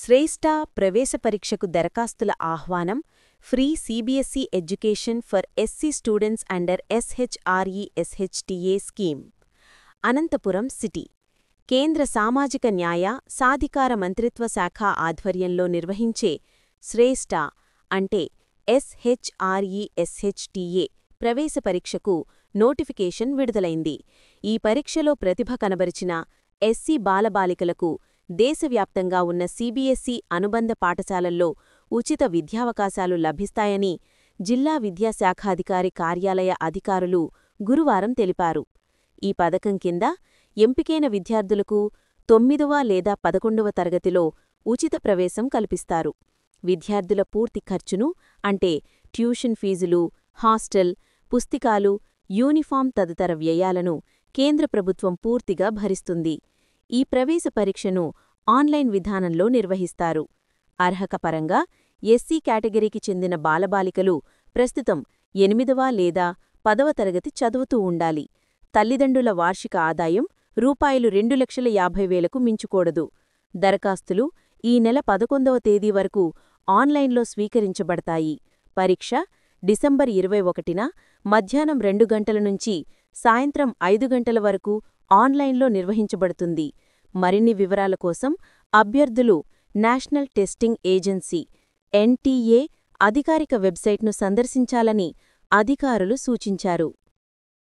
శ్రేష్ఠ ప్రవేశ పరీక్షకు దరఖాస్తుల ఆహ్వానం free CBSE education for SC students under SHRE SHTA scheme. Anantapur city కేంద్ర సామాజిక న్యాయ, సాధికార మంత్రిత్వ శాఖ ఆధ్వర్యంలో నిర్వహించే శ్రేష్ఠ అంటే ఎస్హెచ్ఆర్ఈ-ఎస్హెచ్టీఏ ప్రవేశ పరీక్షకు నోటిఫికేషన్ విడుదలైంది. ఈ పరీక్షలో ప్రతిభ కనబరిచిన ఎస్సీ బాలబాలికలకు దేశవ్యాప్తంగా ఉన్న సీబీఎస్ఈ అనుబంధ పాఠశాలల్లో ఉచిత విద్యావకాశాలు లభిస్తాయని జిల్లా విద్యాశాఖాధికారి కార్యాలయ అధికారులు గురువారం తెలిపారు. ఈ పథకం కింద ఎంపికైన విద్యార్థులకు 9వ లేదా 11వ తరగతిలో ఉచిత ప్రవేశం కల్పిస్తారు. విద్యార్థుల పూర్తి ఖర్చును అంటే ట్యూషన్ ఫీజులు, హాస్టల్, పుస్తకాలు, యూనిఫామ్ తదితర వ్యయాలను కేంద్ర ప్రభుత్వం పూర్తిగా భరిస్తుంది. ఈ ప్రవేశ పరీక్షను ఆన్లైన్ విధానంలో నిర్వహిస్తారు. అర్హత పరంగా ఎస్సీ కేటగిరీకి చెందిన బాలబాలికలు ప్రస్తుతం 8వ లేదా 10వ తరగతి చదువుతూ ఉండాలి. తల్లిదండ్రుల వార్షిక ఆదాయం రూ. 2,50,000కు మించకూడదు. దరఖాస్తులు ఈ నెల 11వ తేదీ వరకు ఆన్లైన్లో స్వీకరించబడతాయి. పరీక్ష డిసెంబర్ 21న మధ్యాహ్నం 2 గంటల నుంచి సాయంత్రం 5 గంటల వరకు ఆన్లైన్లో నిర్వహించబడుతుంది. మరిన్ని వివరాల కోసం అభ్యర్థులు నేషనల్ టెస్టింగ్ ఏజెన్సీ (ఎన్టీఏ) అధికారిక వెబ్సైట్ను సందర్శించాలని అధికారులు సూచించారు.